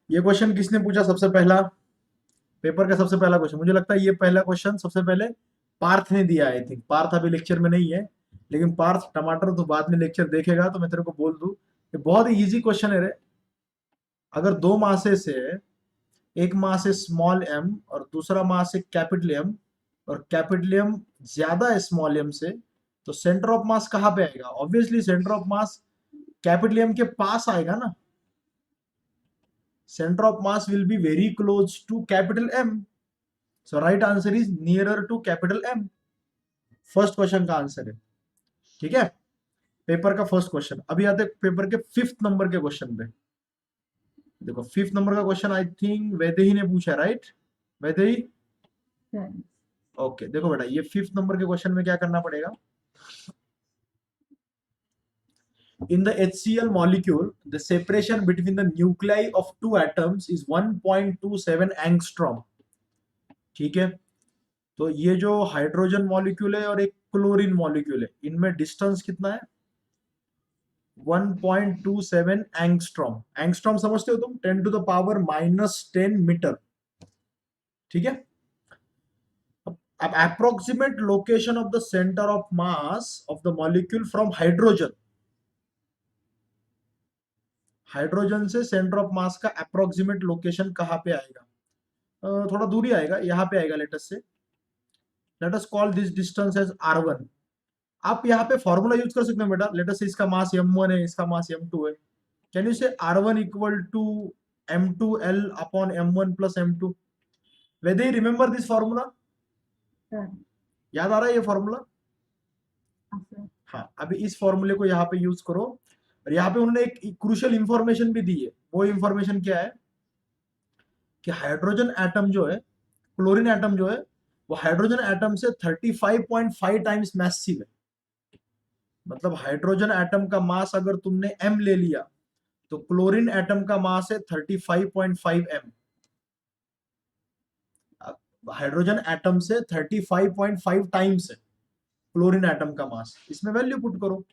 ये क्वेश्चन किसने पूछा सबसे पहला? पेपर का सबसे पहला क्वेश्चन, मुझे लगता है ये पहला क्वेश्चन सबसे पहले पार्थ ने दिया। आई थिंक पार्थ अभी लेक्चर में नहीं है, लेकिन पार्थ टमाटर तो बाद में लेक्चर देखेगा तो मैं तेरे को बोल दूं, ये बहुत ही इजी क्वेश्चन है रे। अगर दो मासेस है, एक मास है स्मॉल एम और दूसरा मास है कैपिटल एम, और कैपिटल एम ज्यादा है स्मॉल एम से, तो सेंटर ऑफ मास कहाँ पे आएगा? Obviously centre of mass capital M के पास आएगा ना। Centre of mass will be very close to capital M, so right answer is nearer to capital M. First question का आंसर है, ठीक है, पेपर का फर्स्ट क्वेश्चन। अभी आते पेपर के फिफ्थ नंबर के क्वेश्चन पे। देखो फिफ्थ नंबर का क्वेश्चन आई थिंक वैदेही ने पूछा, राइट? वैदेही, ओके। देखो बेटा, ये फिफ्थ नंबर के क्वेश्चन में क्या करना पड़ेगा? In the HCl molecule, the separation between the nuclei of two atoms is 1.27 angstrom. ठीक है, तो ये जो हाइड्रोजन मॉलिक्यूल है और एक क्लोरीन मॉलिक्यूल है, इनमें डिस्टेंस कितना है? 1.27 एंगस्ट्रॉम। एंगस्ट्रॉम समझते हो तुम? 10 टू द पावर -10 मीटर, ठीक है। अब approximate location of the centre of mass of the molecule from hydrogen, hydrogen से सेंटर ऑफ मास का अप्रोक्सीमेट लोकेशन कहां पे आएगा? थोड़ा दूरी आएगा, यहाँ पे आएगा। Let us call this distance as r1। आप यहाँ पे फॉर्मूला यूज कर सकते हो बेटा। लेट अस से इसका मास m1 है, इसका मास m2 है। Can you say r1 equal to m2l upon m1 plus m2? Whether you remember this formula? याद आ रहा है ये फॉर्मूला? हाँ, अभी इस फॉर्मूले को यहाँ पे यूज करो। और यहाँ पे उन्होंने एक क्रूशियल इंफॉर्मेशन भी दी है। वो इंफॉर्मेशन क्या है कि हाइड्रोजन एटम जो है, क्लोरीन एटम जो है, वो हाइड्रोजन एटम से 35.5 टाइम्स मैसिव है। मतलब हाइड्रोजन एटम का मास अगर तुमने m ले लिया, तो क्लोरीन एटम का मास है 35.5 m। हाइड्रोजन एटम से 35.5 टाइम्स है क्लोरीन एटम का मास। इसमें वैल्यू पुट करो।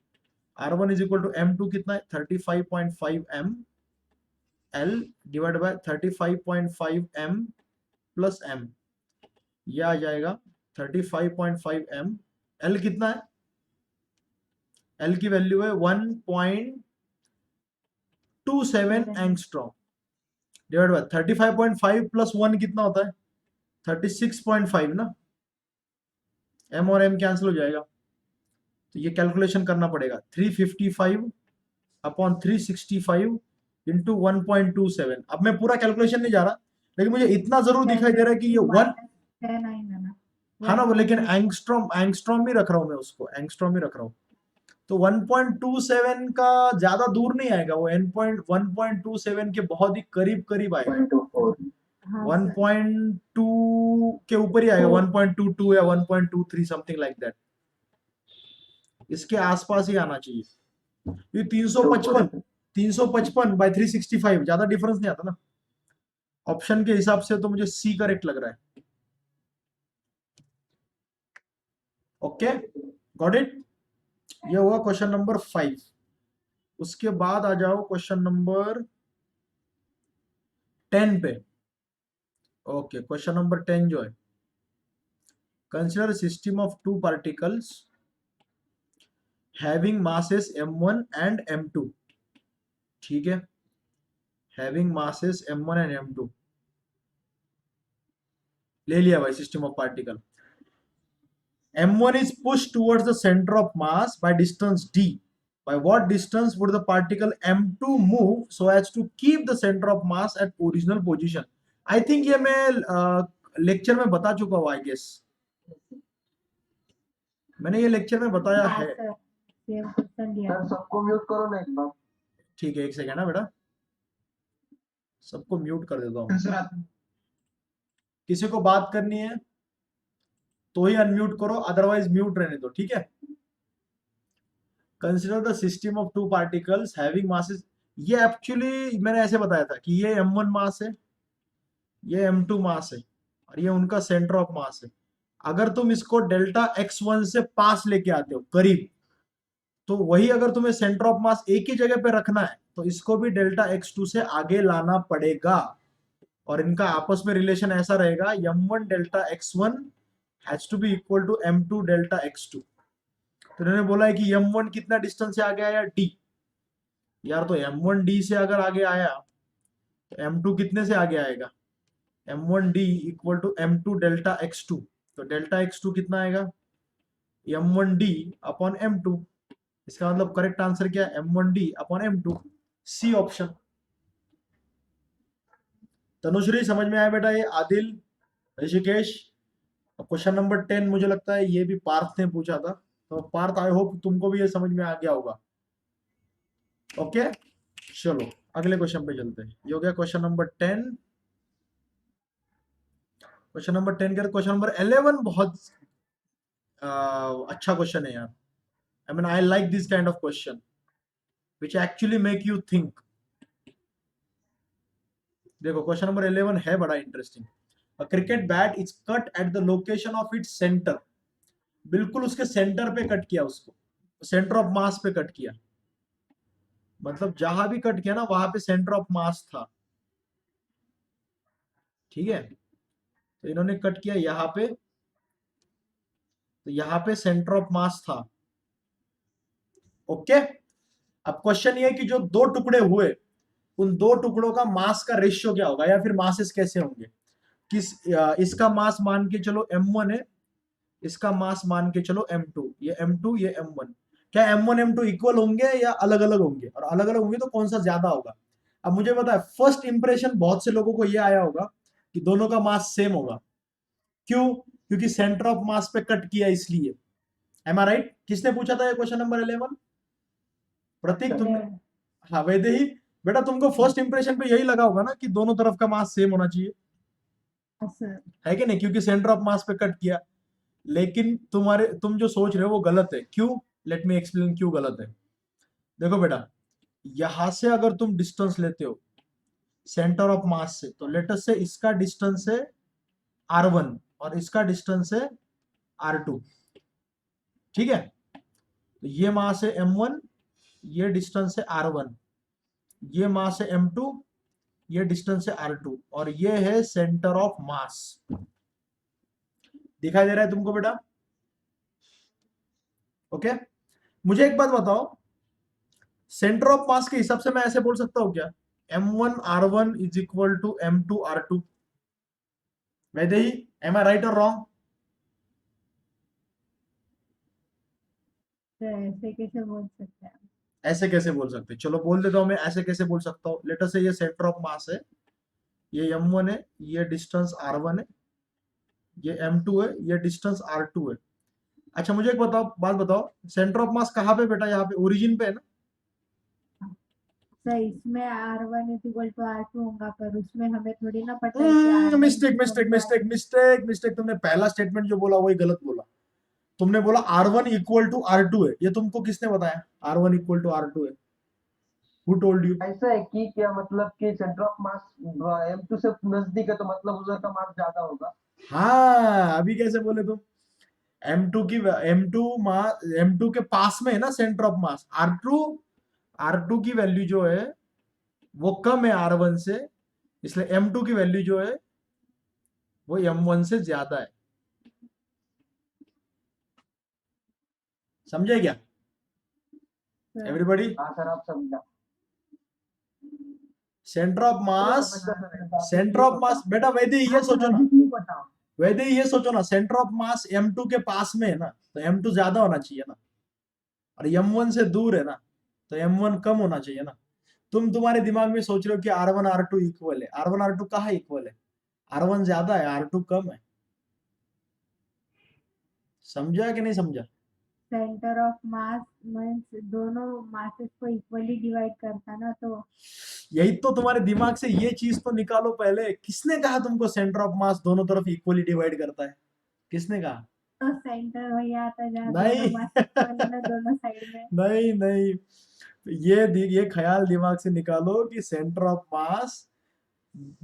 r1 is equal to m2 कितना है? 35.5 m l divide by 35.5 m plus m, ये आ जाएगा 35.5 m। l कितना है? l की वैल्यू है 1.27 एंगस्ट्रॉम डिवाइड बाय 35.5 प्लस 1 कितना होता है? 36.5 ना। m और m कैंसिल हो जाएगा, तो ये कैलकुलेशन करना पड़ेगा। 355 अपॉन 365 इंटू 1.27। अब मैं पूरा कैलकुलेशन नहीं जा रहा, लेकिन मुझे इतना जरूर दिखाई दे रहा है कि ये 1, हाँ ना वो, लेकिन एंगस्ट्रॉम एंगस्ट्रॉम ही रख रहा हूं मैं उसको, एंगस्ट्रॉम ही रख रहा हूं। तो 1.27 का ज्यादा दूर नहीं आएगा, वो 1.27 के बहुत ही करीब करीब आएगा। 1.2 के ऊपर ही आएगा, 1.22 या 1.23 समथिंग लाइक दैट। इसके आसपास ही आना चाहिए। ये 355 बाय 365, ज्यादा डिफरेंस नहीं आता ना। ऑप्शन के हिसाब से तो मुझे सी करेक्ट लग रहा है। Okay, got it. ये हुआ क्वेश्चन नंबर 5। उसके बाद आ जाओ क्वेश्चन नंबर 10 पे। ओके, क्वेश्चन नंबर 10 जो है, consider system of two particles having masses m1 and m2। ठीक है, having masses m1 and m2 ले लिया भाई system of particle. m1 is pushed towards the center of mass by distance d. By what distance would the particle m2 move so as to keep the center of mass at original position? I think ये मैं lecture में बता चुका हूँ, I guess मैंने ये lecture में बताया है। सर सबको म्यूट करो ना एक बार। ठीक है, एक सेकेंड ना बेटा, सबको म्यूट कर देता हूँ। किसी को बात करनी है तो ही अनम्यूट करो, अदरवाइज म्यूट रहने दो, ठीक है। Consider the system of two particles having masses. ये एक्चुअली मैंने ऐसे बताया था कि ये m1 मास है, ये m2 मास है, और ये उनका सेंटर ऑफ मास है। अगर तुम इसको डेल्टा x1 से पास लेके आते हो करीब, तो वही अगर तुम्हें सेंटर ऑफ मास एक ही जगह पे रखना है तो इसको भी डेल्टा x2 से आगे लाना पड़ेगा, और इनका आपस में रिलेशन ऐसा रहेगा m1 delta x1 has to be equal to m2 delta x2। तो इन्होंने बोला है कि m1 कितना डिस्टेंस से आगे आया, d। यार तो m1 d से अगर आगे आया तो m2 कितने से आगे आएगा, m1 d equal to m2 delta x2। तो डेल्टा x2 कितना आएगा, m1 d अपॉन m2। इसका मतलब करेक्ट आंसर क्या है, m1 d upon m2, C option. Tanushree समझ में आया बेटा ये, आदिल, ऋषिकेश। क्वेश्चन नंबर 10 मुझे लगता है ये भी पार्थ ने पूछा था, तो पार्थ आई होप तुमको भी ये समझ में आ गया होगा। ओके चलो अगले क्वेश्चन पे चलते हैं। ये हो गया क्वेश्चन नंबर 10। क्वेश्चन नंबर 10 के क्वेश्चन नंबर 11 बहुत अच्छा क्वेश्चन है यार। I mean, I like this kind of question, which actually make you think. देखो क्वेश्चन नंबर 11 है बड़ा interesting. A cricket bat is cut at the location of its center. बिल्कुल उसके सेंटर पे कट किया, उसको सेंटर ऑफ मास पे cut किया। मतलब जहां भी कट किया ना वहां पे सेंटर ऑफ मास था, ठीक है। तो इन्होंने कट किया यहाँ पे, तो यहाँ पे सेंटर ऑफ मास था। ओके, अब क्वेश्चन ये है कि जो दो टुकड़े हुए, उन दो टुकड़ों का मास का रेशियो क्या होगा, या फिर मासेस कैसे होंगे। इसका मास मान के चलो m1 है, इसका मास मान के चलो m2, ये m2 ये m1। क्या m1 m2 इक्वल होंगे या अलग अलग होंगे, और अलग अलग होंगे तो कौन सा ज्यादा होगा। अब मुझे पता है फर्स्ट इंप्रेशन बहुत से लोगों को ये आया होगा कि दोनों का मास सेम होगा। क्यों, क्योंकि सेंटर ऑफ मास पे कट किया इसलिए। M I right. किसने पूछा था ये क्वेश्चन नंबर 11, प्रतीक तुमने। हाँ वैसे ही बेटा तुमको फर्स्ट इंप्रेशन पे यही लगा होगा ना कि दोनों तरफ का मास सेम होना चाहिए, है कि नहीं, क्योंकि सेंटर ऑफ मास पे कट किया। लेकिन तुम जो सोच रहे हो वो गलत है। क्यों, लेट मी एक्सप्लेन क्यों गलत है। देखो बेटा, यहां से अगर तुम डिस्टेंस लेते हो सेंटर ऑफ मास से, तो लेट अस से इसका डिस्टेंस है r1 और इसका डिस्टेंस है r2, ठीक है। तो ये मास है m1, ये डिस्टेंस है r1, ये मास है m2, ये डिस्टेंस है r2, और ये है सेंटर ऑफ मास। दिखाई दे रहा है तुमको बेटा। ओके, मुझे एक बात बताओ, सेंटर ऑफ मास के हिसाब से मैं ऐसे बोल सकता हूं क्या, m1 r1 is equal to m2 r2। वैसे ही, एम आई राइट और रॉन्ग। ऐसे कैसे बोल सकते हैं। ऐसे कैसे बोल सकते हैं, चलो बोल देता हूं मैं ऐसे कैसे बोल सकता हूं। लेटर से ये सेंटर ऑफ मास है, ये m1 है, ये डिस्टेंस r1 है, ये m2 है, ये डिस्टेंस r2 है। अच्छा मुझे एक बात बताओ, सेंटर ऑफ मास कहाँ पे बेटा, यहाँ पे ओरिजिन पे है ना। सर इसमें R1 is equal to R2 होगा, पर उसमें हमें थोड़ी ना पता है कि R1 mistake mistake mistake mistake mistake, तुमने पहला स्टेटमेंट जो बोला वही गलत बोला। तुमने बोला r1 इक्वल टू r2 है, ये तुमको किसने बताया r1 इक्वल टू r2 है, हु टोल्ड यू। ऐसा है कि क्या मतलब कि सेंटर ऑफ मास m2 से नजदीक है तो मतलब उधर का मास ज्यादा होगा। हाँ अभी कैसे बोले तुम, m2 के पास में है ना सेंटर ऑफ मास, r2 की वैल्यू जो है वो कम है r1 से, इसलिए m2 की वैल्यू जो है वो m1 से ज्यादा है। समझे क्या एवरीबॉडी। हाँ सर आप समझा। सेंटर ऑफ मास बेटा वैसे ही ये सोचो ना, बताओ। वैसे ही ये सोचो ना, सेंटर ऑफ मास m2 के पास में है ना, तो m2 ज्यादा होना चाहिए ना, और m1 से दूर है ना, तो m1 कम होना चाहिए ना। तुम्हारे दिमाग में सोच रहे हो कि r1 r2 इक्वल है, r1 r2 कहाँ इक्वल है, r1 ज्यादा है r2 कम है। समझा कि नहीं समझा। सेंटर ऑफ मास मींस दोनों मासेस को इक्वली डिवाइड करता ना, तो यही तो तुम्हारे दिमाग से ये चीज तो निकालो पहले, किसने कहा तुमको सेंटर ऑफ मास दोनों तरफ इक्वली डिवाइड करता है, किसने कहा। तो सेंटर वही आता जहाँ नहीं दोनों मास इक्वल है ना, दोनों साइड में। नहीं नहीं, ये ख्याल दिमाग से निकालो कि सेंटर ऑफ मास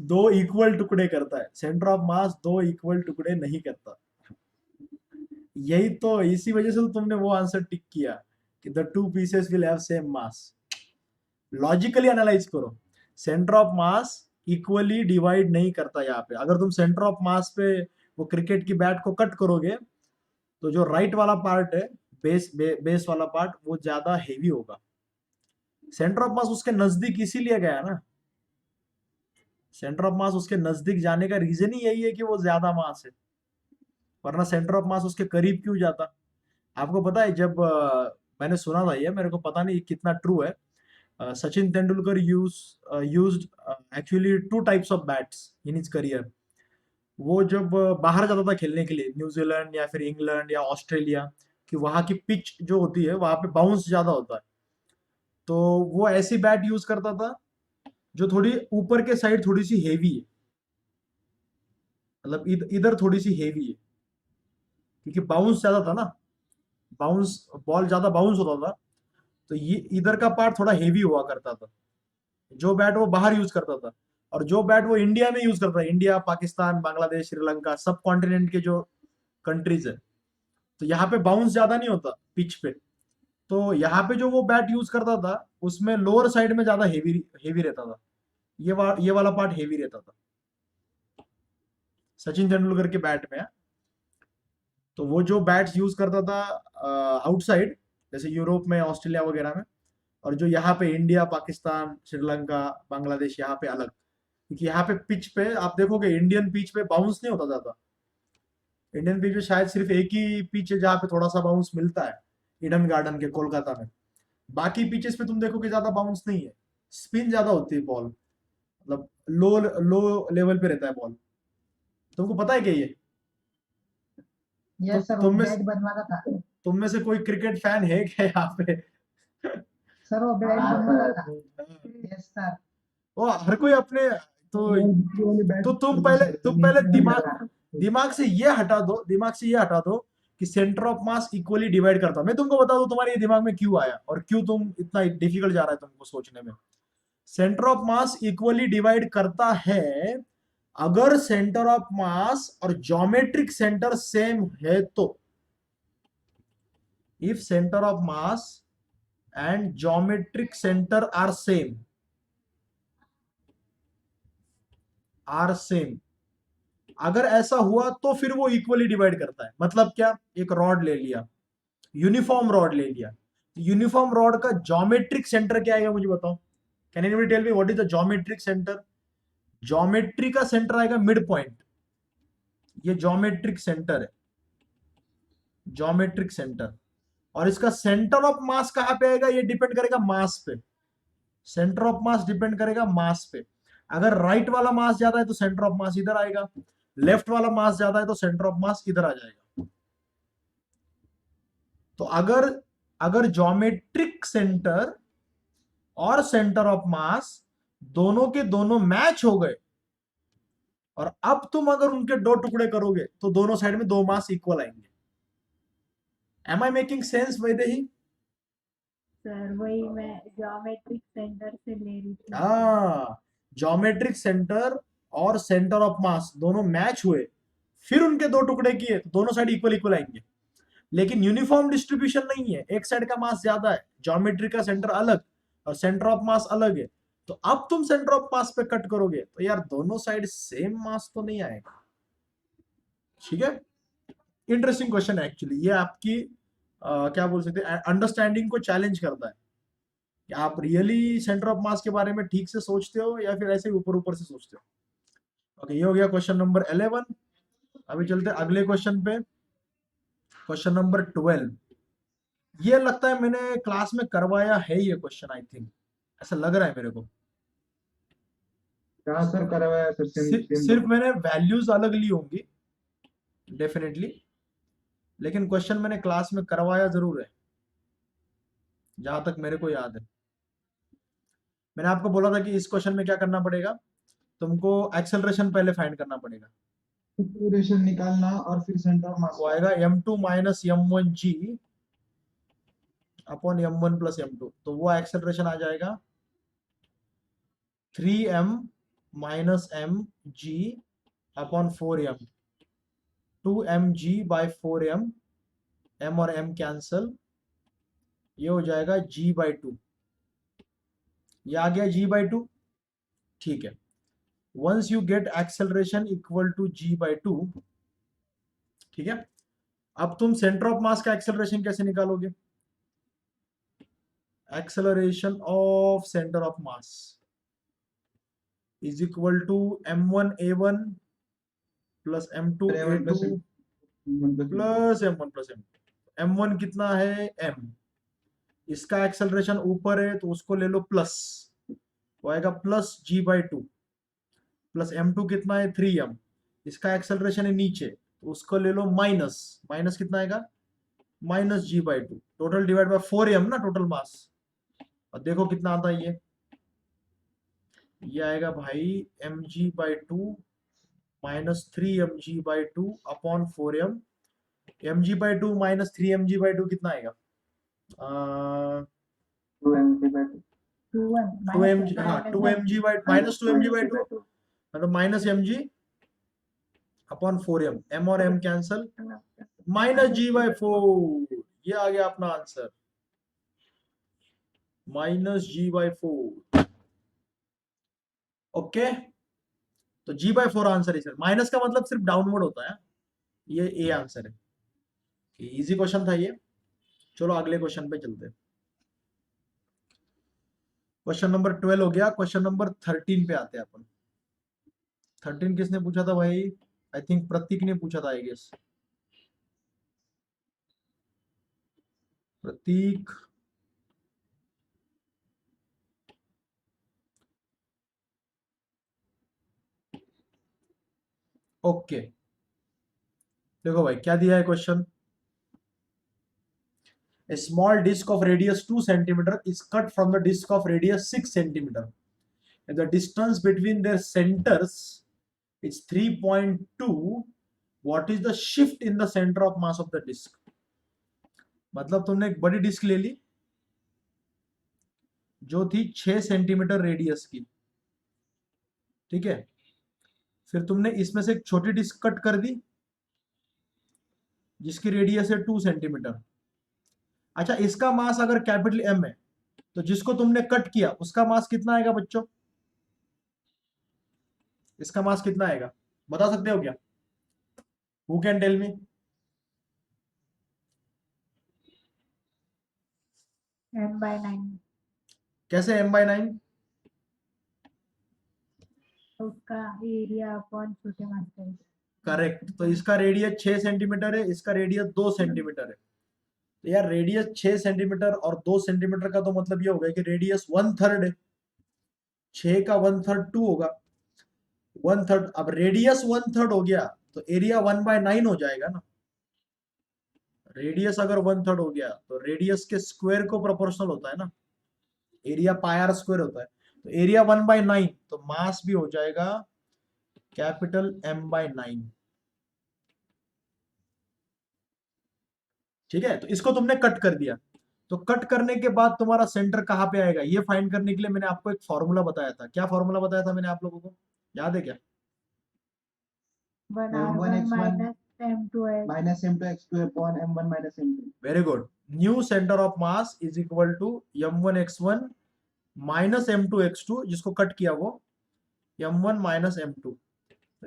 दो इक्वल टुकड़े करता है, सेंटर ऑफ मास दो इक्वल टुकड़े नहीं करता। यही तो, इसी वजह से तो तुमने वो आंसर टिक किया कि the two pieces will have same mass. Logically analyse करो, centre of mass equally divide नहीं करता यहाँ पे। अगर तुम सेंटर ऑफ मास पे वो क्रिकेट की बैट को कट करोगे तो जो राइट वाला पार्ट है, बेस वाला पार्ट, वो ज्यादा हेवी होगा। सेंटर ऑफ मास उसके नजदीक इसीलिए गया ना, सेंटर ऑफ मास उसके नजदीक जाने का रीजन ही यही है कि वो ज्यादा मास है, वरना सेंटर ऑफ मास उसके करीब क्यों जाता। आपको पता है, जब मैंने सुना था, ये मेरे को पता नहीं कितना ट्रू है, Sachin Tendulkar used actually 2 types of bats in his career. वो जब बाहर जाता था खेलने के लिए, न्यूजीलैंड या फिर इंग्लैंड या ऑस्ट्रेलिया, कि वहां की पिच जो होती है वहां पे बाउंस ज्यादा होता है, तो वो ऐसी बैट यूज करता था जो थोड़ी ऊपर के साइड थोड़ी सी हेवी है, मतलब इधर थोड़ी सी हेवी है, क्योंकि बाउंस ज्यादा था ना, बाउंस, बॉल ज्यादा बाउंस होता था, तो ये इधर का पार्ट थोड़ा हेवी हुआ करता था, जो बैट वो बाहर यूज करता था। और जो बैट वो इंडिया में यूज करता है, इंडिया, पाकिस्तान, बांग्लादेश, श्रीलंका, सब कॉन्टिनेंट के जो कंट्रीज है, तो यहाँ पे बाउंस ज्यादा नहीं होता पिच पे, तो यहाँ पे जो वो बैट यूज करता था उसमें लोअर साइड में ज्यादा हेवी हेवी रहता था, ये वाला पार्ट हेवी रहता था सचिन तेंदुलकर के बैट में। तो वो जो बैट्स यूज करता था आउटसाइड, जैसे यूरोप में, ऑस्ट्रेलिया वगैरह में, और जो यहाँ पे इंडिया, पाकिस्तान, श्रीलंका, बांग्लादेश, यहाँ पे अलग, क्योंकि यहाँ पे पिच पे आप देखोगे इंडियन पिच पे बाउंस नहीं होता ज्यादा। इंडियन पिच पे शायद सिर्फ एक ही पिच है जहाँ पे थोड़ा सा बाउंस मिलता है, ईडन गार्डन के कोलकाता में। बाकी पिचेस पे तुम देखोगे ज्यादा बाउंस नहीं है, स्पिन ज्यादा होती है बॉल, मतलब लो लो लेवल पे रहता है बॉल। तुमको पता है क्या ये? यस सर, वो तुम में बैट बनवाना था तुम में से कोई क्रिकेट फैन है क्या यहाँ पे? सर, वो बैट बनवाना था। Yes sir. वो हर कोई अपने, तो तुम पहले दिमाग से ये हटा दो, दिमाग से ये हटा दो कि centre of mass equally divide करता। मैं तुमको बता दूं तुम्हारे ये दिमाग में क्यों आया और क्यों तुम इतना डिफिकल्ट जा रहा है तुमको सोचने में। Centre of mass equally divide करता है अगर सेंटर ऑफ मास और ज्योमेट्रिक सेंटर सेम है तो। If centre of mass and geometric centre are same, अगर ऐसा हुआ तो फिर वो इक्वली डिवाइड करता है। मतलब क्या, एक रॉड ले लिया, यूनिफॉर्म रॉड ले लिया, यूनिफॉर्म रॉड का ज्योमेट्रिक सेंटर क्या आएगा मुझे बताओ? Can anybody tell me what is the geometric centre? Geometry का सेंटर आएगा मिड पॉइंट, ये ज्योमेट्रिक सेंटर है, ज्योमेट्रिक सेंटर। और इसका सेंटर ऑफ मास कहां पे आएगा? ये डिपेंड करेगा मास पे, सेंटर ऑफ मास डिपेंड करेगा मास पे। अगर राइट वाला मास ज्यादा है तो सेंटर ऑफ मास इधर आएगा, लेफ्ट वाला मास ज्यादा है तो सेंटर ऑफ मास इधर आ जाएगा। तो अगर अगर ज्योमेट्रिक सेंटर और सेंटर ऑफ मास दोनों के दोनों मैच हो गए, और अब तुम अगर उनके दो टुकड़े करोगे तो दोनों साइड में दो मास इक्वल आएंगे। Am I making sense Vaidehi? Sir वही मैं ज्योमेट्रिक सेंटर से ले रही थी। हाँ, ज्योमेट्रिक सेंटर और सेंटर ऑफ मास दोनों मैच हुए, फिर उनके दो टुकड़े किए तो दोनों साइड इक्वल इक्वल आएंगे। लेकिन यूनिफॉर्म डिस्ट्रीब्यूशन नहीं है, एक साइड का मास ज्यादा है, ज्योमेट्री का सेंटर अलग और सेंटर ऑफ मास अलग है, तो अब तुम सेंटर ऑफ मास पे कट करोगे तो यार दोनों साइड सेम मास तो नहीं आएगा। ठीक है, इंटरेस्टिंग क्वेश्चन है एक्चुअली ये। आपकी क्या बोल सकते हैं, अंडरस्टैंडिंग को चैलेंज करता है कि आप रियली सेंटर ऑफ मास के बारे में ठीक से सोचते हो या फिर ऐसे ऊपर ऊपर से सोचते हो। ओके, ये हो गया क्वेश्चन नंबर 11। अभी चलते हैं अगले क्वेश्चन पे, क्वेश्चन नंबर 12। ये लगता है मैंने क्लास में करवाया है ये क्वेश्चन, आई थिंक, ऐसा लग रहा है मेरे को। कहाँ सर करवाया सर? सिर्फ मैंने वैल्यूज अलग ली होंगी डेफिनेटली, लेकिन क्वेश्चन मैंने क्लास में करवाया जरूर है जहां तक मेरे को याद है। मैंने आपको बोला था कि इस क्वेश्चन में क्या करना पड़ेगा, तुमको एक्सेलरेशन पहले फाइंड करना पड़ेगा। एक्सेलरेशन निकालना और फिर सेंटर ऑफ मास वो आएगा m2 minus m1g upon m1 plus m2, तो वो एक्सेलरेशन आ जाएगा 3m minus mg upon 4m, 2mg by 4m, m और m कैंसल, ये हो जाएगा g बाई 2। ये आ गया g/2, ठीक है। Once you get acceleration equal to g/2, ठीक है, अब तुम सेंटर ऑफ मास का एक्सेलरेशन कैसे निकालोगे? Acceleration of centre of mass is equal to m1a1 plus m2a2 plus m1 m1 कितना है m, इसका एक्सेलरेशन ऊपर है तो उसको ले लो प्लस, वो आएगा प्लस g/2, प्लस m2 कितना है 3m, इसका एक्सेलरेशन है नीचे तो उसको ले लो माइनस, माइनस कितना आएगा minus g/2, total divide bye 4m ना टोटल मास, और देखो कितना आता है ये आएगा भाई mg/2 minus 3mg/2 upon 4m, mg/2 minus 3mg/2 कितना आएगा? 2mg, हाँ 2mg माइनस 2mg/2 मतलब minus mg upon 4m, m और m कैंसल, माइनस g/4, ये आ गया अपना आंसर, माइनस g/4। ओके, तो g/4 आंसर है। माइनस का मतलब सिर्फ डाउनवर्ड होता है, ये ए आंसर है। इजी क्वेश्चन था ये। चलो अगले क्वेश्चन पे चलते हैं। क्वेश्चन नंबर 12 हो गया, क्वेश्चन नंबर 13 पे आते हैं अपन। 13 किसने पूछा था भाई? आई थिंक प्रतीक ने पूछा था, आई गेस प्रतीक। ओके, देखो भाई क्या दिया है question. A small disc of radius 2 centimeter is cut from the disc of radius 6 centimeter. If the distance between their centers is 3.2, what is the shift in the center of mass of the disc? मतलब तुमने एक बड़ी disc ले ली जो थी 6 centimetre radius की, ठीक है, फिर तुमने इसमें से एक छोटी डिस्क कट कर दी जिसकी रेडियस है 2 सेंटीमीटर। अच्छा, इसका मास अगर कैपिटल एम है तो जिसको तुमने कट किया उसका मास कितना आएगा बच्चों? इसका मास कितना आएगा बता सकते हो क्या? Who can tell me? m/9, कैसे m/9? उसका एरिया अपॉन छोटे मास का area। करेक्ट, तो इसका रेडियस 6 सेंटीमीटर है, इसका रेडियस 2 सेंटीमीटर है। तो यार रेडियस 6 सेंटीमीटर और 2 सेंटीमीटर का तो मतलब ये हो गया कि रेडियस 1/3 है, 6 का 1/3 2 होगा, 1/3। अब रेडियस 1/3 हो गया तो एरिया 1/9 हो जाएगा ना। रेडियस अगर 1/3 हो गया तो रेडियस के स्क्वायर को प्रोपोर्शनल होता है ना, एरिया पाई स्क्वायर होता है, तो एरिया 1/9, तो मास भी हो जाएगा कैपिटल m/9। ठीक है, तो इसको तुमने कट कर दिया, तो कट करने के बाद तुम्हारा सेंटर कहाँ पे आएगा ये फाइंड करने के लिए मैंने आपको एक फॉर्मूला बताया था। क्या फॉर्मूला बताया था मैंने आप लोगों को, याद है क्या? 1r1 minus m2x minus m2x2 upon m1 minus m2. Very good. New centre of mass is equal to m1x1 minus m2x2, जिसको कट किया वो m1 माइनस m2।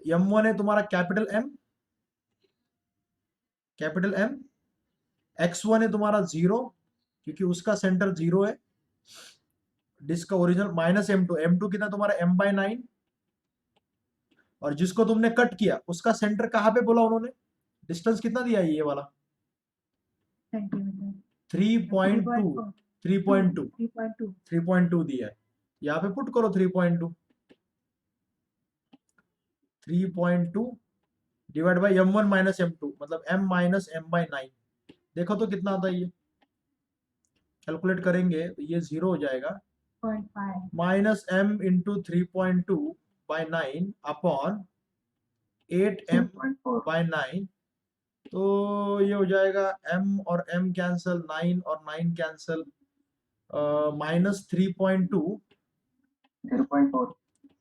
m1 है तुम्हारा capital M, capital M, x1 है तुम्हारा 0 क्योंकि उसका centre 0 है, डिस्क का ओरिजिनल, माइनस m2, m2 कितना तुम्हारा m/9, और जिसको तुमने कट किया उसका सेंटर कहाँ पे बोला उन्होंने, डिस्टेंस कितना दिया है ये वाला? सेंटीमीटर 3.2, 3.2, 3.2 3.2 दिया है। यहाँ पे पुट करो 3.2, 3.2 divide by m1 minus m2 मतलब m माइनस m/9। देखो तो कितना आता है ये, कैलकुलेट करेंगे तो ये 0 हो जाएगा, 0.5 minus m into 3.2 by 9 upon 8m/9, तो ये हो जाएगा m और m कैंसल, 9 और 9 कैंसल, माइनस 3.2, 0.4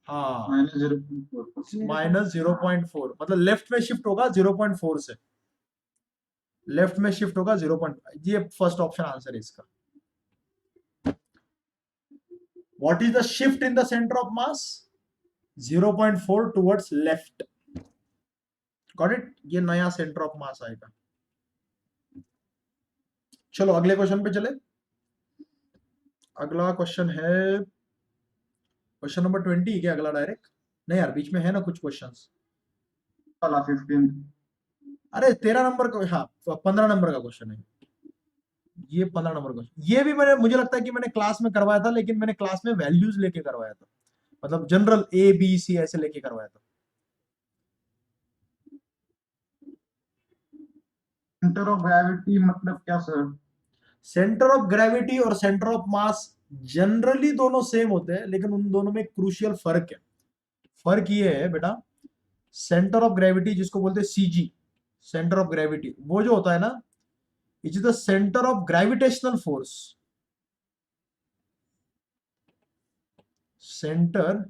हाँ minus 0.4 माइनस 0.4, मतलब लेफ्ट में शिफ्ट होगा 0.4 से, लेफ्ट में शिफ्ट होगा 0.5। ये फर्स्ट ऑप्शन आंसर है इसका। What is the shift in the center of mass? 0.4 towards left. Got it? ये नया सेंटर ऑफ मास आएगा. चलो अगले क्वेश्चन पे चले. अगला क्वेश्चन है क्वेश्चन नंबर 20. क्या अगला डायरेक्ट? नहीं यार, बीच में है ना कुछ क्वेश्चंस. वाला 15 अरे 13 नंबर का, हाँ 15 नंबर का क्वेश्चन है ये. 15 नंबर क्वेश्चन ये भी मुझे लगता है कि मैंने क्लास में करवाया था, लेकिन मैंने क्लास में वैल्यूज लेके करवाया था. मतलब जनरल ए बी सी ऐसे लेके करवाया था. सेंटर ऑफ ग्रेविटी मतलब क्या सर? सेंटर ऑफ ग्रेविटी और सेंटर ऑफ मास जनरली दोनों सेम होते हैं, लेकिन उन दोनों में क्रूशियल फर्क है. फर्क ये है बेटा, सेंटर ऑफ ग्रेविटी जिसको बोलते हैं सीजी, सेंटर ऑफ ग्रेविटी, वो जो होता है ना, it is the centre of gravitational force. Centre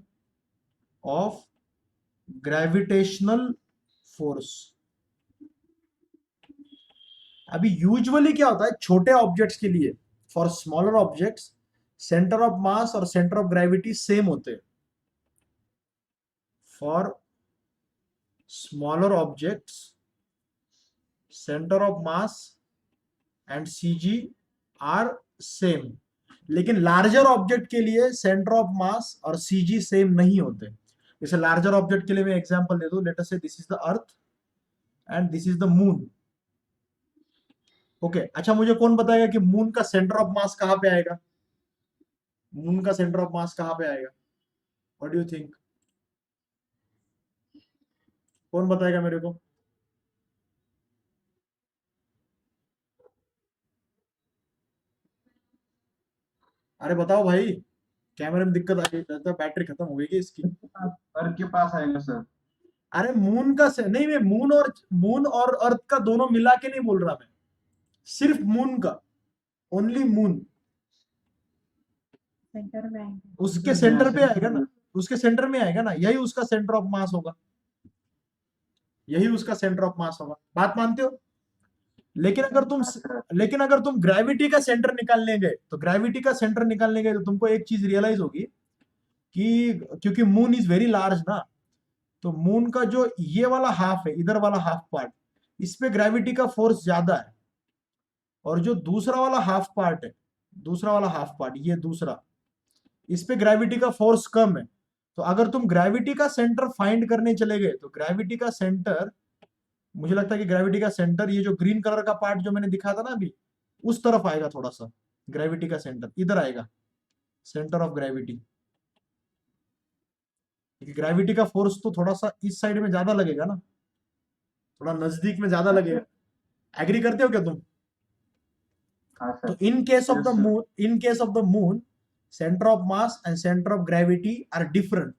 of gravitational force. अभी यूजुअली क्या होता है छोटे ऑब्जेक्ट्स के लिए, for smaller objects centre of mass और सेंटर ऑफ ग्रेविटी सेम होते हैं. For smaller objects centre of mass and CG are same. लेकिन लार्जर ऑब्जेक्ट के लिए सेंटर ऑफ मास और सीजी सेम नहीं होते. जैसे लार्जर ऑब्जेक्ट के लिए मैं एग्जांपल दे दूं, लेट अस से this is the earth and this is the moon. Okay, अच्छा मुझे कौन बताएगा कि मून का सेंटर ऑफ मास कहां पे आएगा? मून का सेंटर ऑफ मास कहां पे आएगा? What do you think? कौन बताएगा मेरे को? अरे बताओ भाई, कैमरे में दिक्कत आ गई, लगता है बैटरी खत्म हो गई क्या इसकी? अर्थ के पास आएगा सर. अरे मून का नहीं, मैं मून और अर्थ का दोनों मिला के नहीं बोल रहा, मैं सिर्फ मून का, ओनली मून. सेंटर में आएंगे. उसके सेंटर पे आएगा ना, उसके सेंटर में आएगा ना, यही उसका सेंटर ऑफ मास होगा, यही उसका सेंटर ऑफ मास होगा. बात मानते हो? लेकिन अगर तुम ग्रेविटी का सेंटर निकालने गए, तो ग्रेविटी का सेंटर निकालने गए तो तुमको एक चीज रियलाइज होगी कि क्योंकि मून इज वेरी लार्ज ना, तो मून का जो ये वाला हाफ है, इधर वाला हाफ पार्ट, इस पे ग्रेविटी का फोर्स ज्यादा है. और जो दूसरा वाला हाफ पार्ट है, दूसरा वाला हाफ पार्ट, ये दूसरा, इस पे ग्रेविटी का फोर्स कम है. तो अगर तुम ग्रेविटी का सेंटर फाइंड करने चले गए, तो ग्रेविटी का सेंटर, मुझे लगता है कि ग्रेविटी का सेंटर ये जो ग्रीन कलर का पार्ट जो मैंने दिखाया था ना अभी, उस तरफ आएगा थोड़ा सा. ग्रेविटी का सेंटर इधर आएगा, सेंटर ऑफ ग्रेविटी. क्योंकि ग्रेविटी का फोर्स तो थोड़ा सा इस साइड में ज्यादा लगेगा ना, थोड़ा नजदीक में ज्यादा लगेगा. एग्री करते हो क्या तुम? हाँ तो sir. In case of the Yes, moon center of mass and center of gravity are different,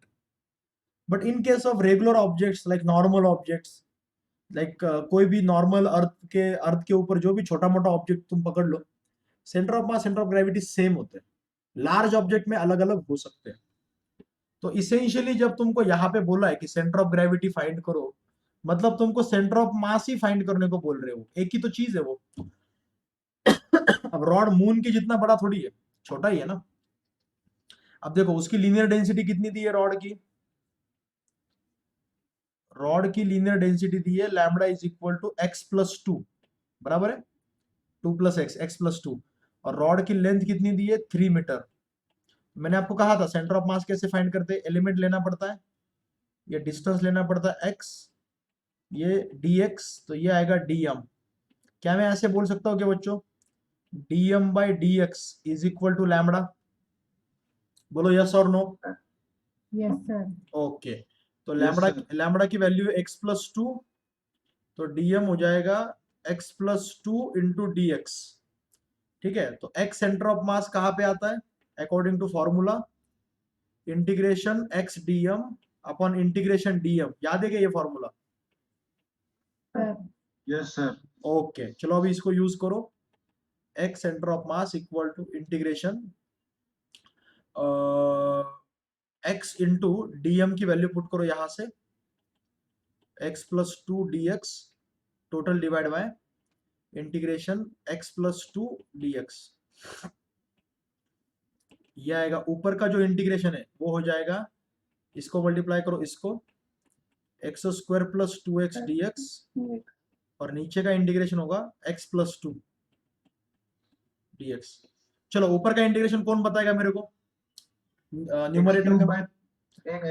but in case of regular objects like normal objects, like कोई भी नॉर्मल अर्थ के ऊपर जो भी छोटा मोटा ऑब्जेक्ट तुम पकड़ लो, centre of mass centre of gravity same होते हैं. लार्ज ऑब्जेक्ट में अलग अलग हो सकते हैं. तो इसेंशियली जब तुमको यहाँ पे बोला है कि सेंटर ऑफ ग्रेविटी फाइंड करो, मतलब तुमको centre of mass he find करने को बोल रहे हो. एक ही तो चीज है वो. अब रॉड मून की जितना बड़ा थोड़ी है, छोटा ही है ना. अब देखो उसकी लीनियर डेंसिटी कितनी दी है रॉड की? रॉड की लीनियर डेंसिटी दी है lambda is equal to x plus two, बराबर है 2 प्लस एक्स, एक्स प्लस टू. और रॉड की लेंथ कितनी दी है? 3 मीटर. मैंने आपको कहा था सेंटर ऑफ मास कैसे फाइंड करते हैं? एलिमेंट लेना पड़ता है, ये डिस्टेंस लेना पड़ता है एक्स, ये dx, तो ये आएगा dm. क्या मैं ऐसे बोल सकता हूँ कि बच्चों dm by dx is equal to lambda? बोलो यस और नो. Yes sir. ओके, तो Yes, sir. लैम्बडा की वैल्यू एक्स प्लस टू, तो dm हो जाएगा x plus two into d x. ठीक है, तो x सेंटर ऑफ मास कहाँ पे आता है? According to formula integration x dm upon integration dm. याद है क्या ये formula? Sir. yes sir. Okay, चलो अभी इसको यूज करो. x centre of mass equal to integration x into dm की वैल्यू पुट करो यहां से, x plus two d x total divide by integration x plus two d x. ये आएगा, ऊपर का जो इंटीग्रेशन है वो हो जाएगा, इसको मल्टीप्लाई करो इसको, x square plus 2x dx, और नीचे का इंटीग्रेशन होगा x प्लस 2 dx। चलो ऊपर का इंटीग्रेशन कौन बताएगा मेरे को, न्यूमरेटर का?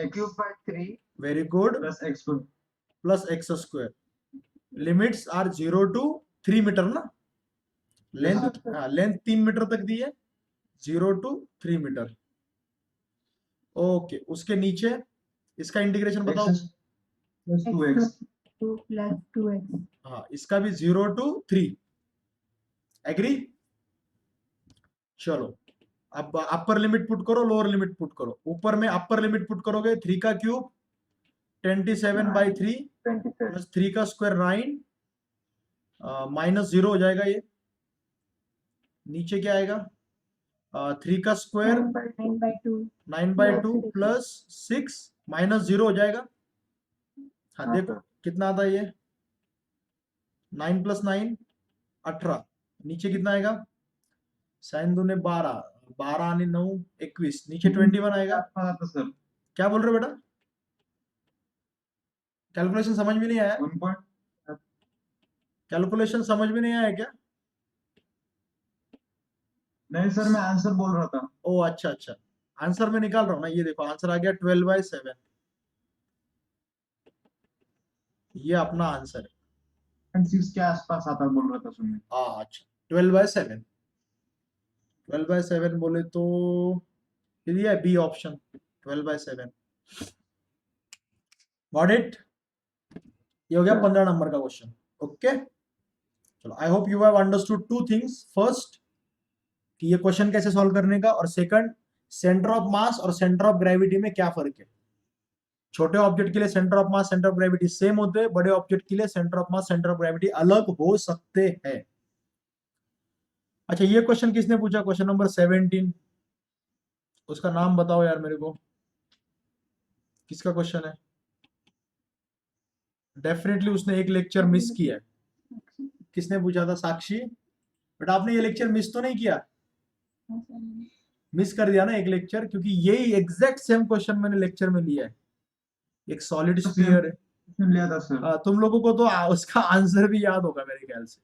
Cube by 3 very good, plus x square plus x square. Limits are 0 to 3 metre ना, लेंथ, हाँ लेंथ 3 मीटर तक दी है, 0 to 3 मीटर। ओके, उसके नीचे इसका इंटीग्रेशन बताओ। Plus 2x 2 plus 2x. हाँ, इसका भी 0 to 3, एग्री? चलो अब अपर लिमिट पुट करो, लोअर लिमिट पुट करो। ऊपर में अपर लिमिट पुट करोगे 3 का क्यूब 27/3 प्लस 3 का स्क्वायर 9, माइनस 0 हो जाएगा ये। नीचे क्या आएगा, 3 का स्क्वायर 9/2. 9/2 प्लस 6 माइनस 0 हो जाएगा। हाँ देखो कितना आता है ये, 9 प्लस 9 18। नीचे कितना आएगा, साइन 2 ने 12, 12 आणि 9 21, नीचे 21 आएगा। सर क्या बोल रहे हो बेटा, कैलकुलेशन समझ में नहीं आया? 1. कैलकुलेशन समझ में नहीं आया क्या? नहीं सर, मैं आंसर बोल रहा था। ओ अच्छा अच्छा, आंसर में निकाल रहा हूँ ना, ये देखो आंसर आ गया 12/7। ये अपना आंसर है। 6 के आसपास आता बोल रहा था सुनने। अच्छा 12/7, 12/7 बोले तो फिर ये बी ऑप्शन, 12/7। Got it? ये हो गया 15 नंबर का क्वेश्चन। ओके, चलो I hope you have understood two things. First कि ये क्वेश्चन कैसे सॉल्व करने का, और सेकंड सेंटर ऑफ मास और सेंटर ऑफ ग्रेविटी में क्या फर्क है। छोटे ऑब्जेक्ट के लिए centre of mass centre of gravity same होते हैं, बड़े ऑब्जेक्ट के लिए centre of mass centre of gravity अलग हो सकते हैं। अच्छा, ये क्वेश्चन किसने पूछा, क्वेश्चन नंबर 17, उसका नाम बताओ यार मेरे को, किसका क्वेश्चन है? डेफिनेटली उसने एक लेक्चर मिस किया है। किसने पूछा था? साक्षी। बट आपने ये लेक्चर मिस तो नहीं किया? मिस कर दिया ना एक लेक्चर, क्योंकि यही एग्जैक्ट सेम क्वेश्चन मैंने लेक्चर में लिया है। एक सॉलिड स्फीयर है, लिया था सर। तुम लोगों को तो उसका आंसर भी याद होगा मेरे ख्याल से।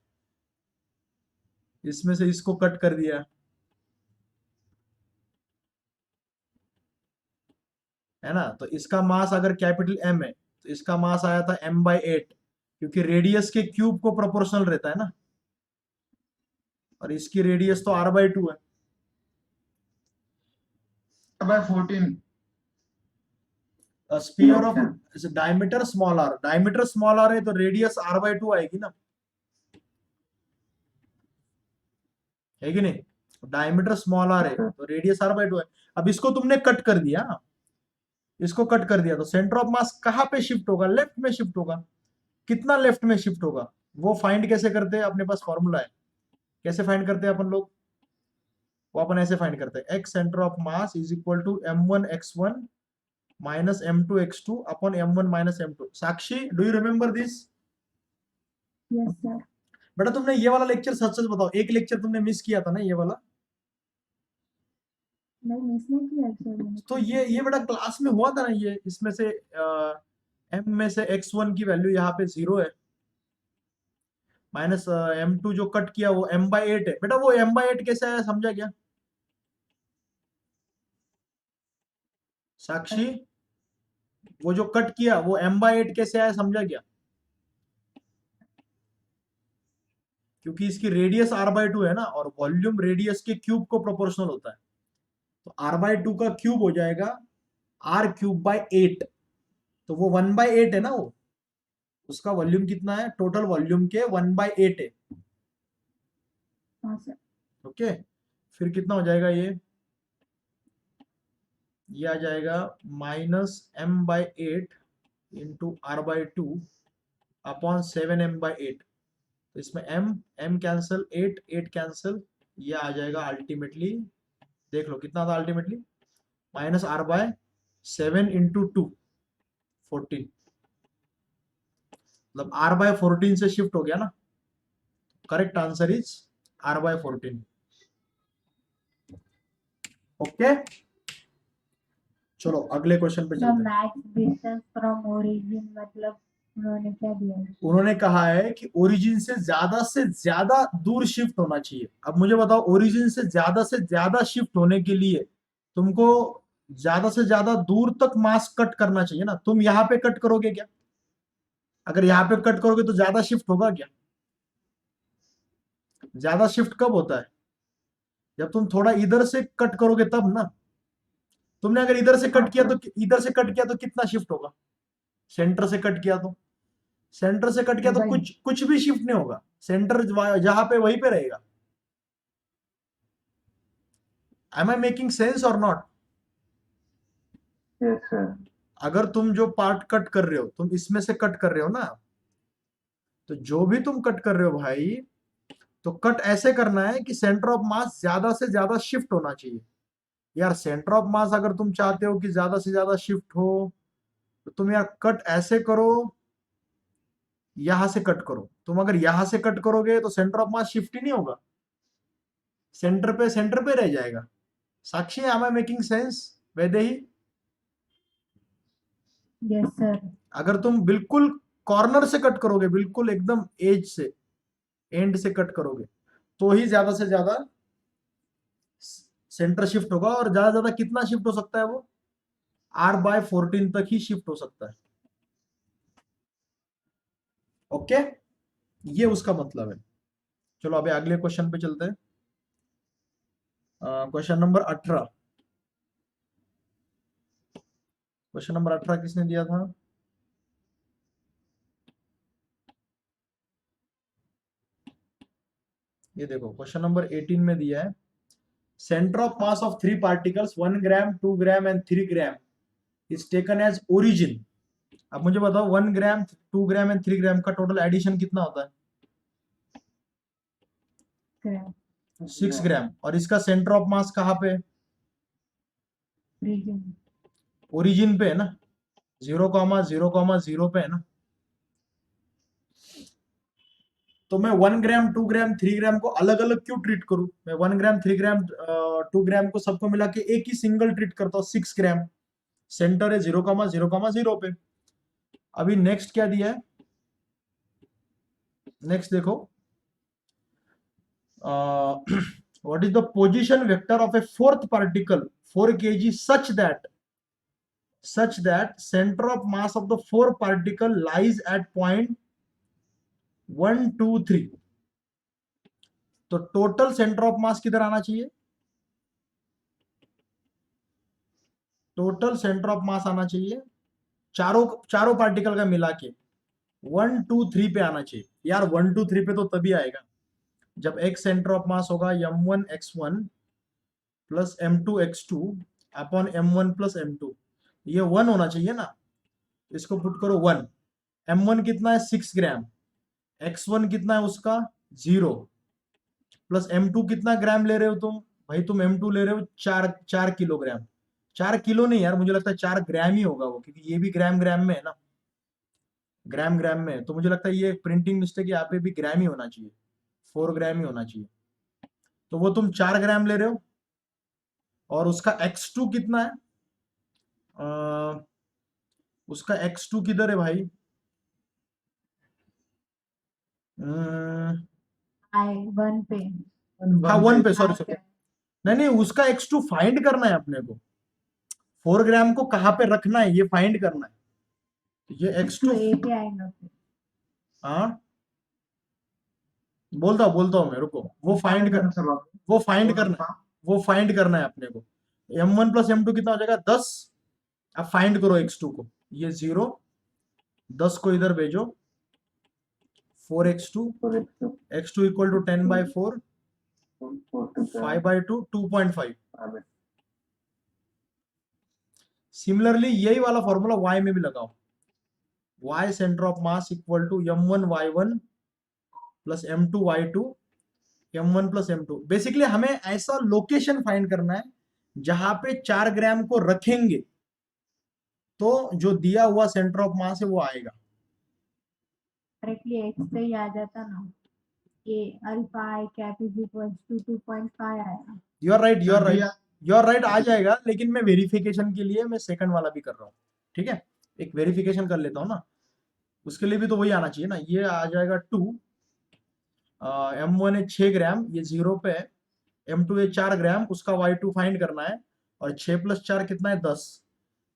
इसमें से इसको कट कर दिया है ना, तो इसका मास अगर कैपिटल एम है तो इसका मास आया था m/8, क्योंकि रेडियस के क्यूब को प्रोपोर्शनल रहता है ना, और इसकी रेडियस तो r/2 है। By 14 sphere of diameter small r है तो रेडियस r/2 आएगी ना, है कि नहीं? डायमीटर स्मॉल आर है तो रेडियस r/2 है। अब इसको तुमने कट कर दिया, इसको कट कर दिया, तो सेंटर ऑफ मास कहां पे शिफ्ट होगा? लेफ्ट में शिफ्ट होगा। कितना लेफ्ट में शिफ्ट होगा वो फाइंड कैसे करते हैं? अपने पास फॉर्मूला है, कैसे फाइंड करते हैं अपन लोग? वो अपन ऐसे फाइंड करते हैं, x centre of mass is equal to m1x1 minus m2x2 upon m1 minus m2। Sakshi, do you remember this? Yes, sir. बेटा तुमने ये वाला लेक्चर सच सच बताओ, एक लेक्चर तुमने मिस किया था ना ये वाला? नहीं, मिस नहीं किया सर मैंने। तो ये बेटा क्लास में हुआ था ना, ये इसमें से m में से x1 की वैल्यू यहाँ पे 0 है, माइनस m2 जो कट किया वो m/8 है। बेटा वो m/8 कैसे आया, समझा क्या साक्षी? वो जो कट किया वो m/8 कैसे आया, समझा क्या? क्योंकि इसकी रेडियस r/2 है ना, और वॉल्यूम रेडियस के क्यूब को प्रोपोर्शनल होता है, तो r/2 का क्यूब हो जाएगा r³/8, तो वो 1/8 है ना, वो उसका वॉल्यूम कितना है, टोटल वॉल्यूम के 1/8 है। हाँ सर। ओके, फिर कितना हो जाएगा ये आ जाएगा -m/8 into r/2 upon 7m/8। तो इसमें m कैंसिल, 8 कैंसिल, ये आ जाएगा अल्टीमेटली, देख लो कितना था अल्टीमेटली, -r/7 इंटू 2 14, मतलब r/14 से शिफ्ट हो गया ना। Correct answer is r/14। Okay, चलो अगले क्वेश्चन पे द चलते हैं। मैक्स डिस्टेंस फ्रॉम ओरिजिन मतलब उन्होंने क्या दिया है? उन्होंने कहा है कि ओरिजिन से ज्यादा दूर शिफ्ट होना चाहिए। अब मुझे बताओ, ओरिजिन से ज्यादा शिफ्ट होने के लिए तुमको ज्यादा से ज्यादा दूर तक मास कट करना चाहिए ना। तुम यहाँ पे कट करोगे क्या? अगर यहाँ पे कट करोगे तो ज्यादा शिफ्ट होगा क्या? ज्यादा शिफ्ट कब होता है? जब तुम थोड़ा इधर से कट करोगे तब ना। तुमने अगर इधर से कट किया तो कितना शिफ्ट होगा? सेंटर से कट किया तो Design. कुछ भी शिफ्ट नहीं होगा। सेंटर जहां पे वहीं पे रहेगा। एम आई मेकिंग सेंस और नॉट? Yes, sir. अगर तुम जो पार्ट कट कर रहे हो, तुम इसमें से कट कर रहे हो ना, तो जो भी तुम कट कर रहे हो भाई, तो कट ऐसे करना है कि सेंटर ऑफ मास ज्यादा से ज्यादा शिफ्ट होना चाहिए। यार सेंटर ऑफ मास अगर तुम चाहते हो कि ज्यादा से ज्यादा शिफ्ट हो, तो तुम यार कट ऐसे करो, यहां से कट करो। तुम अगर यहां से कट करोगे तो सेंटर ऑफ मास शिफ्ट ही नहीं होगा, सेंटर पे रह जाएगा। Sakshi, am I making sense Vaidehi? Yes sir. अगर तुम बिल्कुल कॉर्नर से कट करोगे, बिल्कुल एकदम एज से, एंड से कट करोगे, तो ही ज्यादा से ज्यादा सेंटर शिफ्ट होगा। और ज्यादा ज्यादा कितना शिफ्ट हो सकता है वो? R/14 तक ही शिफ्ट हो सकता है। ओके, ये उसका मतलब है। चलो अभी अगले क्वेश्चन पे चलते हैं। Question number 18। क्वेश्चन नंबर 18 किसने दिया था? ये देखो, क्वेश्चन नंबर 18 में दिया है, centre of mass of 3 particles 1 gram 2 gram and 3 gram is taken as origin. अब मुझे बताओ 1 ग्राम 2 ग्राम एंड 3 ग्राम का टोटल एडिशन कितना होता है? 6 ग्राम। और इसका सेंटर ऑफ मास कहाँ पे है? ओरिजिन। ओरिजिन पे है ना, 0,0,0 पे है ना। तो मैं 1 ग्राम 2 ग्राम 3 ग्राम को अलग अलग क्यों ट्रीट करूं? मैं 1 ग्राम 3 ग्राम 2 ग्राम को सबको मिला के एक ही सिंगल ट्रीट करता हूं, 6 ग्राम। सेंटर है 0,0,0 पे। अभी नेक्स्ट क्या दिया है? नेक्स्ट देखो, what is the position vector of a fourth particle 4 kg such that center of mass of the 4 particle lies at point 1 2 3। तो टोटल सेंटर ऑफ मास किधर आना चाहिए? टोटल सेंटर ऑफ मास आना चाहिए चारों चारों पार्टिकल का मिला के 1 2 3 पे आना चाहिए। यार 1 2 3 पे तो तभी आएगा जब एक सेंटर ऑफ मास होगा m1x1 plus m2x2 upon m1 plus m2। ये 1 होना चाहिए ना। इसको पुट करो 1। m1 कितना है? 6 ग्राम। x1 कितना है उसका? 0। प्लस m2 कितना ग्राम ले रहे हो तुम? भाई तुम m2 ले रहे हो 4 किलोग्राम। 4 किलो नहीं यार, मुझे लगता है 4 ग्राम ही होगा वो, क्योंकि ये भी ग्राम ग्राम में है ना। ग्राम में है, तो मुझे लगता है ये प्रिंटिंग मिस्टेक, यहाँ पे भी ग्राम ही होना चाहिए, 4 ग्राम ही होना चाहिए। तो वो तुम 4 ग्राम ले रहे हो। और उसका x2 कितना है? उसका x2 किधर है भाई? आई 1 पे। हाँ 1 पे, सॉरी हाँ सॉरी। सर। नहीं नहीं, उसका x2 फाइंड करना है अपने को। 4 ग्राम को कहाँ पे रखना है ये फाइंड करना है। तो ये तो x2, ए पे आएगा फिर। हाँ बोलता हूँ मैं, रुको। वो फाइंड करना है, वो फाइंड करना है अपने को। m1 प्लस m2 कितना हो जाएगा? 10। अब फाइंड करो x2 को। ये 0, 10 को इधर भेजो, 4x2, x2 equal to 10/4, 5/2, 2.5। Similarly यही वाला फॉर्मूला y में भी लगाओ। y centre of mass equal to m1y1 plus m2y2 m1 plus m2। Basically हमें ऐसा लोकेशन फाइंड करना है जहां पे 4 ग्राम को रखेंगे तो जो दिया हुआ सेंटर ऑफ मास है वो आएगा। डायरेक्टली एक्स से ही आ जाता ना। A alpha I cap is equal to 2.5 आया। You are right, you are right. Your right आ जाएगा, लेकिन मैं वेरिफिकेशन के लिए मैं सेकंड वाला भी कर रहा हूँ, ठीक है, एक वेरिफिकेशन कर लेता हूँ ना, उसके लिए भी तो वही आना चाहिए ना। ये आ जाएगा 2, M1 है 6 ग्राम, ये 0 पे है, M2 है 4 ग्राम, उसका Y2 फाइंड करना है, और 6 + 4 कितना है 10,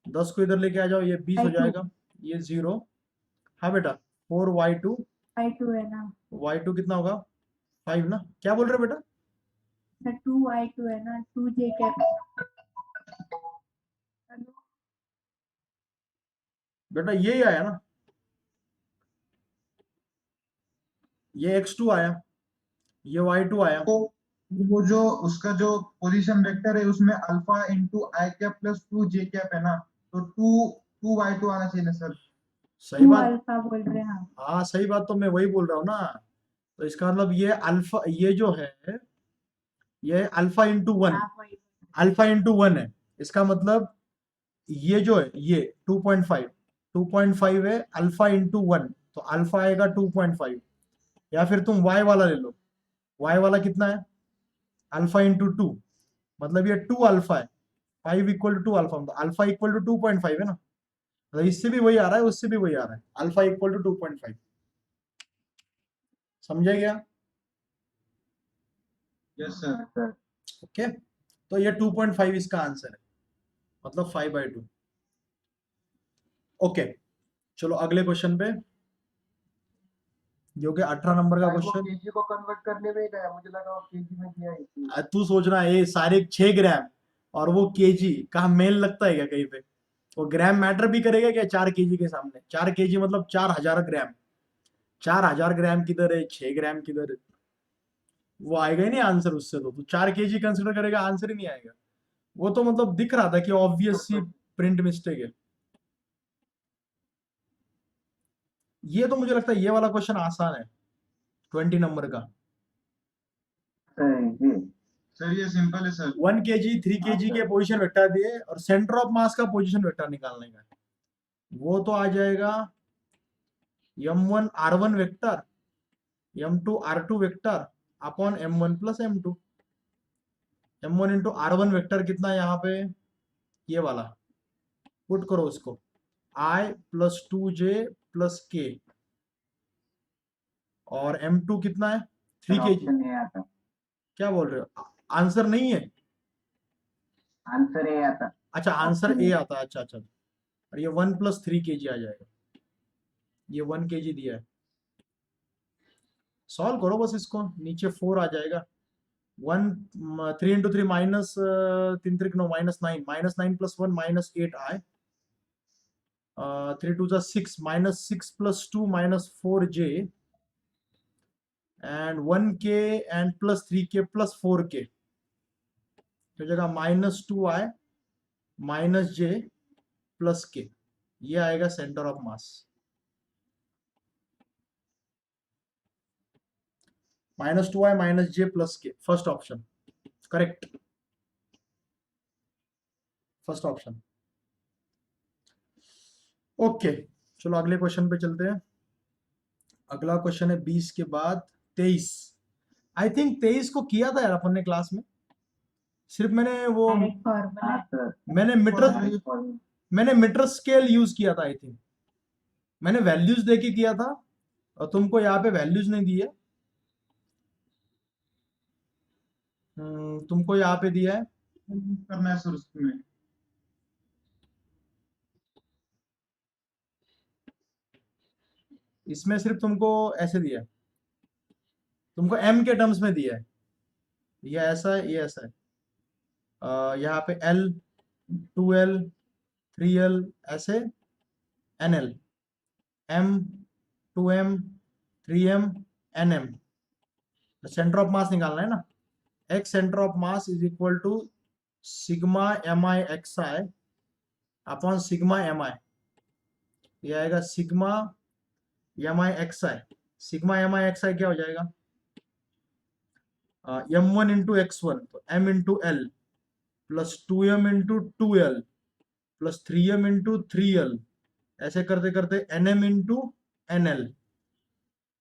10 को इधर लेके आ जाओ, ये 20 हो Y2 जाएगा, ये 0, हाँ बेटा 4Y2, Y2 है ना Y2 कितना होगा 5 ना, क्या बोल रहे हो बेटा? सर, 2Y2 है ना, 2J कैप। बेटा यही आया ना, ये X2 आया, ये Y2 आया, तो वो जो उसका जो पोजीशन वेक्टर है उसमें अल्फा इंटू आई कैप प्लस 2 J कैप है ना, तो 2 2Y2 आना चाहिए ना सर। सही 2 बात, अल्फा बोल रहे हैं हम। हाँ सही बात, तो मैं वही बोल रहा हूँ ना, तो इसका मतलब ये अल्फा, ये जो है ये अल्फा इंटू 1, आप वही अल्फा इंटू 1 है, इसका मतलब ये जो है ये 2.5, 2.5 है अल्फा इंटू 1, तो अल्फा आएगा 2.5, या फिर तुम y वाला ले लो, y वाला कितना है अल्फा इंटू 2, मतलब ये 2 अल्फा है, 5 इक्वल टू 2 अल्फा, मतलब अल्फा इक्वल टू 2.5 है ना, मतलब इससे भी वही आ रहा है, उससे भी वही आ रहा है, अल्फा इक्वल टू 2.5, समझे क्या? Yes sir. ओके, तो ये 2.5 इसका आंसर है, मतलब 5/2। ओके, चलो अगले क्वेश्चन पे, जो कि 18 नंबर का भाई वो क्वेश्चन। केजी को कन्वर्ट करने में ही गया, मुझे लगा वो केजी में किया है इसलिए। तू सोच रहा है ये सारे 6 ग्राम और वो केजी का मेल लगता है क्या कहीं पे? वो ग्राम मैटर भी करेगा क्या 4 केजी के सामने? 4 केजी मतलब 4000 ग्राम, 4000 ग्राम किधर है, 6 ग्राम किधर है? वो आएगा ही नहीं आंसर उससे, तो तू 4 केजी कंसिडर करेगा, आंसर ही नहीं आएगा। वो तो मतलब दिख रहा था कि ऑब्वियस सी प्रिंट मिस्टेक है। ये तो मुझे लगता है ये वाला क्वेश्चन आसान है, 20 नंबर का। सर ये सिंपल है सर। 1 केजी 3 केजी के पोजीशन वेक्टर दिए और सेंटर ऑफ मास का पोजीशन वेक्टर निकालने का है। वो तो आ जाएगा m1 r1 vector, m2 r2 vector upon m1 plus m2, m1 into r1 vector कितना है यहाँ पे, ये वाला पुट करो उसको, i plus 2j plus k, और m2 कितना है 3 केजी। क्या बोल रहे हो, आंसर नहीं है? आंसर ए आता। अच्छा आंसर ए आता है, अच्छा अच्छा, और ये 1 प्लस 3 केजी आ जाएगा, ये 1 केजी दिया है। सॉल्व करो बस इसको, नीचे 4 आ जाएगा, 1 3 इंटू 3 माइनस 3 3 9 -9, -9 प्लस 1 -8 आए, 3 2 6, -6 plus 2 -4j, and 1k and plus 3k plus 4k, तो जगह -2 आए -j प्लस k, ये आएगा सेंटर ऑफ मास, -2 आए -j plus k, first option correct, first option. Okay, चलो अगले क्वेश्चन पे चलते हैं। अगला क्वेश्चन है 20 के बाद 23, आई थिंक 23 को किया था यार अपन ने क्लास में, सिर्फ मैंने वो डायरेक्ट फॉर्मूला। मैंने मीटर स्केल यूज किया था, आई थिंक मैंने वैल्यूज देके किया था, और तुमको यहाँ पे वैल्यूज नहीं दी है, तुमको यहाँ पे दिया है, करना है सर उसमें। इसमें सिर्फ तुमको ऐसे दिया है, तुमको m के टर्म्स में दिया है, ये ऐसा है, ये ऐसा है, यहाँ पे l 2l 3l ऐसे, nl m 2m 3m nm, centre of mass निकालना है ना, x centre of mass is equal to sigma mi xi upon sigma mi, ये आएगा sigma mi xi, sigma mi xi क्या हो जाएगा, m1 इंटू x1, तो m into l plus 2m into 2l plus 3m into 3l, ऐसे करते करते nm into nl,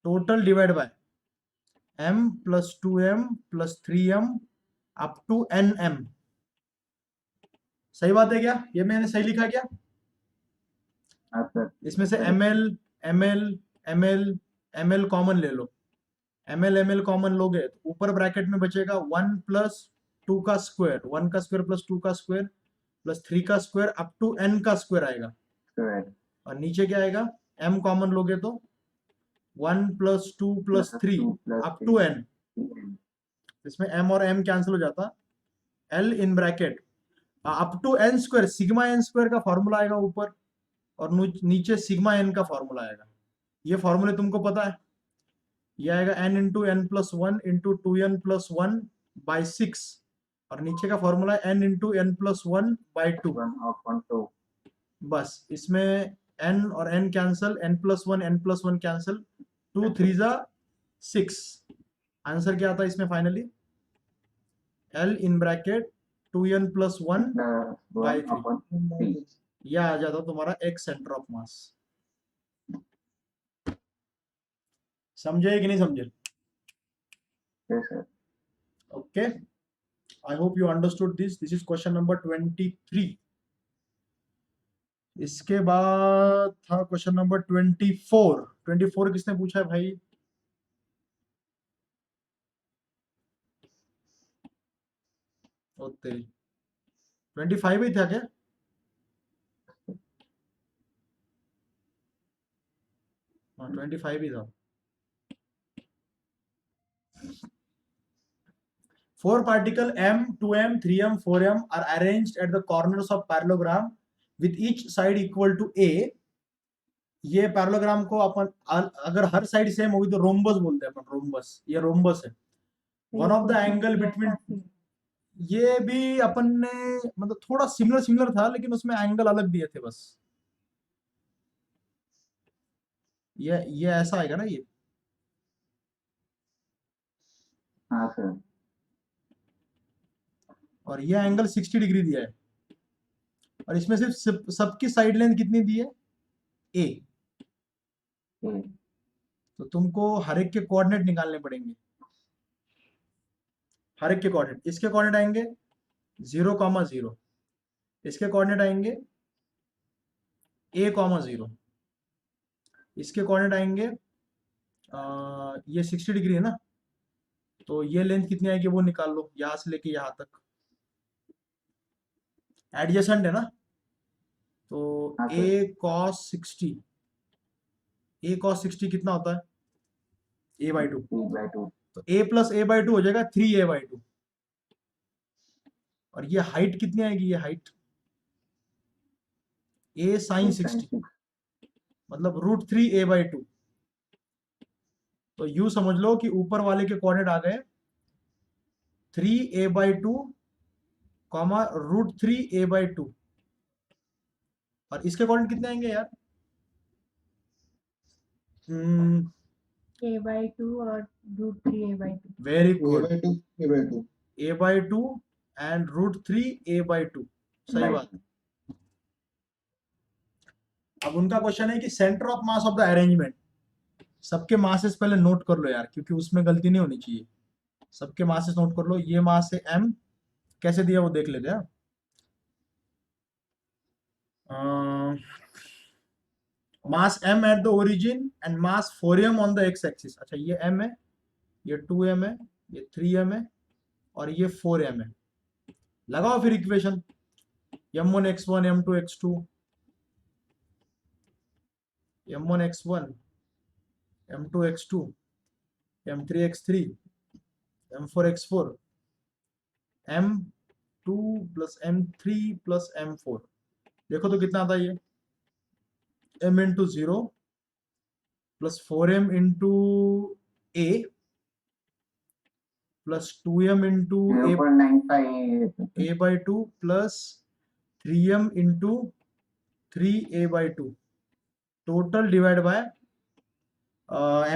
total divide by m plus 2m plus 3m up to nm, सही बात है क्या? ये मैंने सही लिखा क्या? हाँ सर। इसमें से ml ml ml ml common ले लो, ml कॉमन लोगे तो ऊपर ब्रैकेट में बचेगा 1 प्लस 2 का स्क्वायर, 1 का स्क्वायर प्लस 2 का स्क्वायर प्लस 3 का स्क्वायर अप टू n का स्क्वायर आएगा। Correct. और नीचे क्या आएगा? m कॉमन लोगे तो 1 plus 2 plus 3 2 plus up to n। 3. इसमें m और m कैंसिल हो जाता, l in bracket up to n square, sigma n square का फॉर्मूला आएगा ऊपर और नीचे सिग्मा n का फॉर्मूला आएगा। ये फॉर्मूले तुमको पता है, ये आएगा n into n plus one into 2n plus 1 by 6 और नीचे का फॉर्मूला है n into n plus 1 by 2। 1 upon 2. बस इसमें n और n cancel, n plus 1 cancel, 2 3 जा 6। आंसर क्या आता है इसमें finally? l in bracket 2n plus 1 by 1 3। upon 3. यह आ जाता तुम्हारा x सेंटर ऑफ मास। समझे कि नहीं समझे? Yes sir. Okay, I hope you understood this. This is question number 23. इसके बाद था क्वेश्चन नंबर 24। 24 किसने पूछा है भाई? ओ तेरी, 25 ही था क्या? हाँ 25 ही था। 4 particle m, 2m, 3m, 4m are arranged at the corners of parallelogram with each side equal to a। ये पैरेललोग्राम को अपन अगर हर साइड सेम होगी तो रोम्बस बोलते हैं अपन, रोम्बस। ये रोम्बस है। One of the angle between, ये भी अपन ने मतलब थोड़ा सिमिलर था लेकिन उसमें एंगल अलग दिए थे बस। ये ऐसा आएगा ना ये। हाँ सर। और ये एंगल 60 डिग्री दिया है और इसमें सिर्फ सबकी साइड लेंथ कितनी दी है? a। तो तुमको हर एक के कोऑर्डिनेट निकालने पड़ेंगे। हर एक के कोऑर्डिनेट, इसके कोऑर्डिनेट आएंगे 0,0, इसके कोऑर्डिनेट आएंगे a,0, इसके कोऑर्डिनेट आएंगे ये 60 डिग्री है ना, तो ये लेंथ कितनी आएगी वो निकाल लो, यहां से लेके यहां तक एडजेसेंट है ना। तो a cos 60, a cos 60 कितना होता है? a/2। तो a प्लस a/2 हो जाएगा 3a/2। और ये हाइट कितनी आएगी? ये हाइट a sin 60 मतलब √3a/2। तो यू समझ लो कि ऊपर वाले के कोऑर्डिनेट आ गए 3a/2 √3a/2 और इसके कोऑर्डिनेट कितने आएंगे यार? a/2 और √3a/2। Very good, a/2 a/2 and √3a/2, सही बात। अब उनका क्वेश्चन है कि centre of mass of the arrangement. सबके मासेस पहले नोट कर लो यार, क्योंकि उसमें गलती नहीं होनी चाहिए। सबके मासेस नोट कर लो। ये मास है m, कैसे दिया वो देख लेते हैं। मास m at the origin and mass 4m on the x axis. अच्छा ये m है, ये 2m है, ये 3m है और ये 4m है। लगाओ फिर equation, m1 x1 m2 x2 m1 x1 m2 x2 m3 x3 m4 x4 m2 plus m3 plus m4। देखो तो कितना आता है ये? m into 0 plus 4m into a plus 2m into a/2 plus 3m into 3a/2 total divide by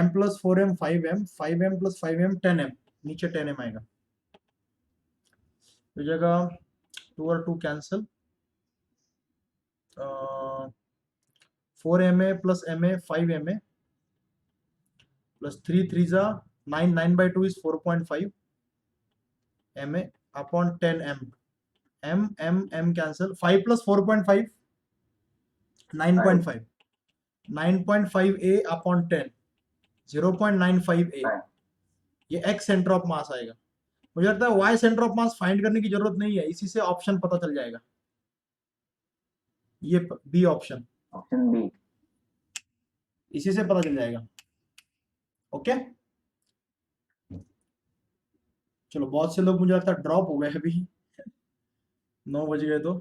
m plus 4m 5m plus 5m 10m, नीचे 10m आएगा। तो जगह 2 और 2 cancel, 4ma plus ma 5ma plus 3 3 जा 9, 9/2 is 4.5 ma upon 10m, M cancel, 5 plus 4.5 9.5, 9.5 A upon 10 0.95 A, Right. ये x centre of मास आएगा। मुझे लगता है y centre of mass find करने की जरूरत नहीं है, इसी से ऑप्शन पता चल जाएगा। ये बी ऑप्शन, ऑप्शन बी। इसी से पता चल जाएगा। ओके, चलो बहुत से लोग मुझे लगता है ड्रॉप हो गए अभी 9 बज गए तो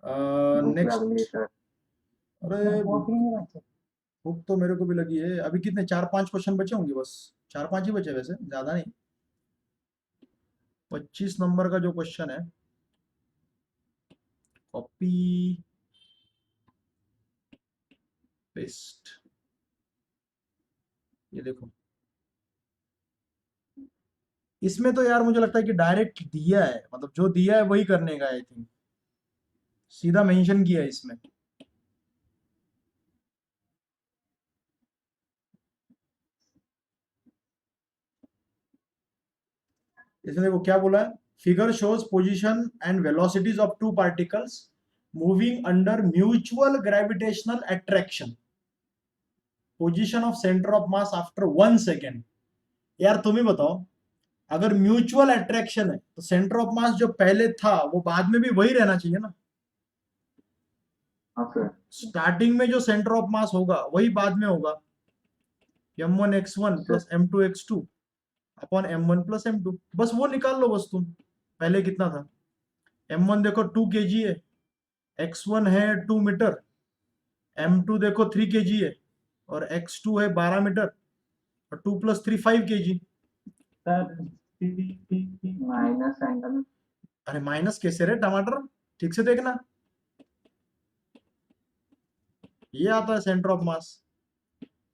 भूख लग नेक्स्ट। रही है सर। अरे भूख तो मेरे को भी लगी है। अभी कितने 4-5 क्वेश्चन बचे होंगे, बस 4-5 ही बचे, वैसे ज्यादा नहीं। 25 नंबर का जो क्वेश्चन है, कॉपी पेस्ट, ये देखो। इसमें तो यार मुझे लगता है कि डायरेक्ट दिया है, मतलब जो दिया है वही करने का, आई थिंक सीधा मेंशन किया है इसमें। इसमें देखो क्या बोला है, figure shows position and velocities of two particles moving under mutual gravitational attraction, position of centre of mass after 1 second. यार तुम ही बताओ, अगर म्यूचुअल अट्रैक्शन है तो सेंटर ऑफ मास जो पहले था वो बाद में भी वही रहना चाहिए ना। हाँ सर। स्टार्टिंग में जो सेंटर ऑफ मास होगा वही बाद में होगा, m1x1 plus m2x2 upon m1 plus m2, बस वो निकाल लो बस तुम। पहले कितना था, m1 देखो 2 kg है, x1 है 2 मीटर, m2 देखो 3 kg है और x2 है 12 मीटर, और 2 प्लस 3 5 kg। Minus angle. अरे माइनस कैसे रे टमाटर, ठीक से देखना, ये आता है सेंटर ऑफ मास,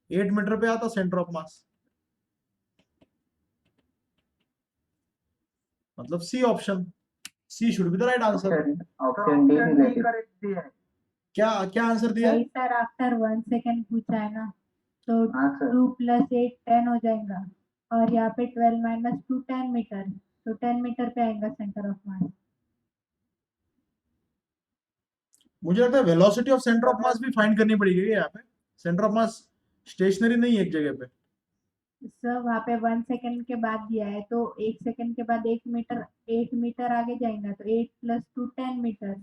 8 मीटर पे आता सेंटर ऑफ मास, मतलब C option, C should be the right answer. Option D related. Correct दिया है। क्या क्या आंसर दिया है? नहीं सर, आफ्टर 1 सेकेंड पूछा है ना, तो हाँ सर। 2 प्लस 8 10 हो जाएगा, और यहाँ पे 12 माइनस 2 10 मीटर, तो 10 मीटर पे आएगा सेंटर ऑफ मास। मुझे लगता है वेलोसिटी ऑफ सेंटर ऑफ मास भी फाइंड करनी पड़ेगी यहाँ पे, सेंटर ऑफ मास स्टेशनरी नहीं है एक जगह पे। सर वहाँ पे 1 सेकेंड के बाद दिया है, तो 1 सेकेंड के बाद 8 मीटर आगे जाएगा, तो 8 प्लस 2 10 मीटर,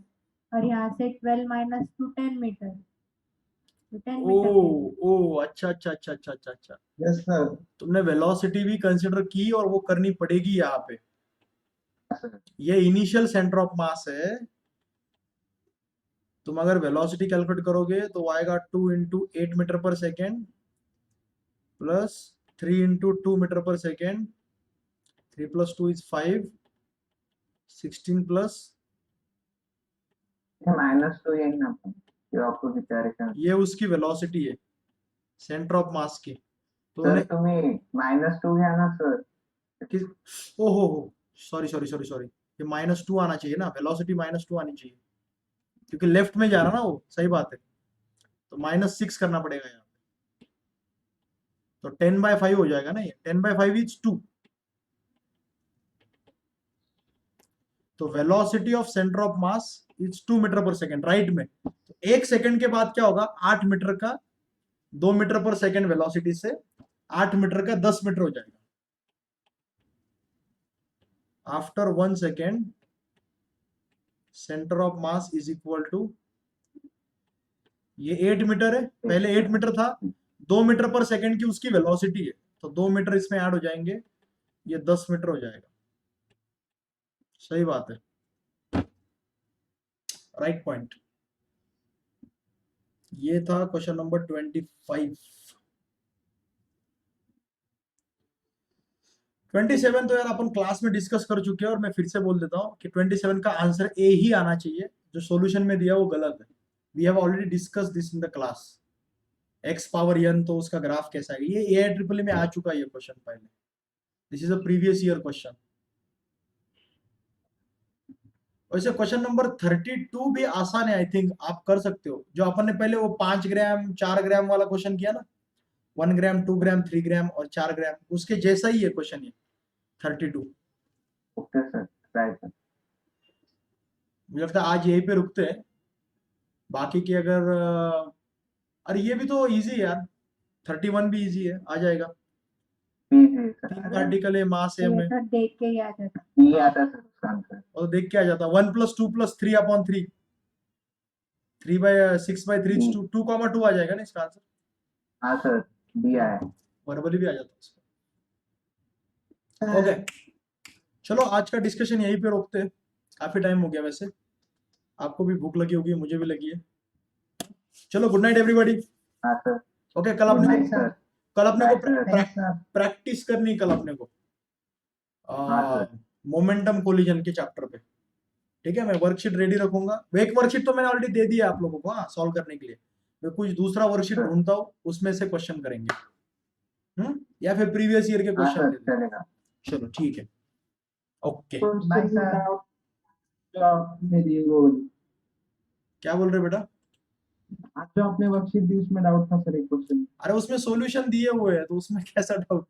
और यहाँ से 12 माइनस 2 10 मीटर, तो 10 ओ मीटर पे आएगा। ओ अच्छा अच्छा अच्छा अच्छा अच्छा अच्छा, यस सर। तुमने वेलोसिटी भी कंसिडर की और वो करनी पड़ेगी यहाँ पे। ये इनिशियल सेंटर ऑफ मास है, तुम अगर वेलोसिटी कैलकुलेट करोगे तो आएगा 2 into 8 metre per second plus 3 into 2 metre per second, 3 plus 2 is 5, 16 plus minus तो यही ना जो आपको डायरेक्शन। ये उसकी वेलोसिटी है सेंटर ऑफ मास की। तो सर उन्हें तुम्हें -2 है ना सर। किस, ओहो हो, सॉरी सॉरी सॉरी सॉरी, ये -2 आना चाहिए ना, वेलोसिटी -2 आनी चाहिए, क्योंकि लेफ्ट में जा रहा ना वो, सही बात है, तो -6 करना पड़ेगा यहाँ पे, तो 10/5 हो जाएगा ना, ये 10/5 इज 2। तो velocity of centre of mass is 2 metre per second right में, तो 1 सेकेंड के बाद क्या होगा, 8 मीटर का 2 मीटर पर सेकेंड वेलोसिटी से 8 मीटर का 10 मीटर हो जाएगा। After 1 second centre of mass is equal to, ये 8 मीटर है, पहले 8 मीटर था, 2 मीटर पर सेकेंड की उसकी वेलोसिटी है, तो 2 मीटर इसमें ऐड हो जाएंगे, ये 10 मीटर हो जाएगा। सही बात है, राइट पॉइंट। ये था क्वेश्चन नंबर 25। 27 तो यार अपन क्लास में डिस्कस कर चुके हैं, और मैं फिर से बोल देता हूँ कि 27 का आंसर ए ही आना चाहिए, जो सॉल्यूशन में दिया वो गलत है। We have already discuss this in the class, x power n, तो उसका ग्राफ कैसा है, ये AIEEE में आ चुका है ये क्वेश्चन पहले, this is a previous year question. वैसे क्वेश्चन नंबर 32 भी आसान है, आई थिंक आप कर सकते हो, जो अपन ने पहले वो 5 ग्राम 4 ग्राम वाला क्वेश्चन किया ना, 1 ग्राम 2 ग्राम 3 ग्राम और 4 ग्राम, उसके जैसा ही है क्वेश्चन ये 32। Okay sir, right sir. मुझे लगता है आज यहीं पे रुकते हैं। बाकी की अगर अरे ये भी तो इजी है यार, 31 भी इजी है, आ जाएगा। जी जी सर, तीन अरे पार्टिकल है, मास ये m है, तो देख के ही आ जाता। ये आता है सर उसका आंसर। और देख के आ जाता 1 + 2 + 3/3, 3/6/3 जी 2, 2, 2 आ जाएगा ना इसका आंसर। हाँ सर, दिया है। वर्बली भी आ जाता है। ओके, चलो आज का डिस्कशन यहीं पे रोकते हैं, काफी टाइम हो गया वैसे, आपको भी भूख लगी होगी, मुझे भी लगी है। चलो गुड नाइट एवरीबॉडी। हाँ सर, ओके, कल गुड अपने नाइट को सर। कल अपने को Bye, sir. प्रैक्टिस करनी है, कल अपने को हाँ सर। मोमेंटम कोलिजन के चैप्टर पे। ठीक है, मैं वर्कशीट रेडी रखूंगा। एक वर्कशीट तो मैंने ऑलरेडी दे दिया आप लोगों को, हाँ, सॉल्व करने के लिए। मैं कुछ दूसरा वर्कशीट सर। ढूंढता हूँ, उसमें से क्वेश्चन करेंगे, या फिर प्रीवियस ईयर के हाँ क्वेश्चन सर, ले लेंगे। चलेगा। चलो ठीक है, ओके। Bye sir. मेरी वो क्या बोल रहे हो बेटा? आज जो आपने वर्कशीट दी उसमें डाउट था सर, एक क्वेश्चन। अरे उसमें सॉल्यूशन दिए हुए हैं, तो उसमें कैसा डाउट?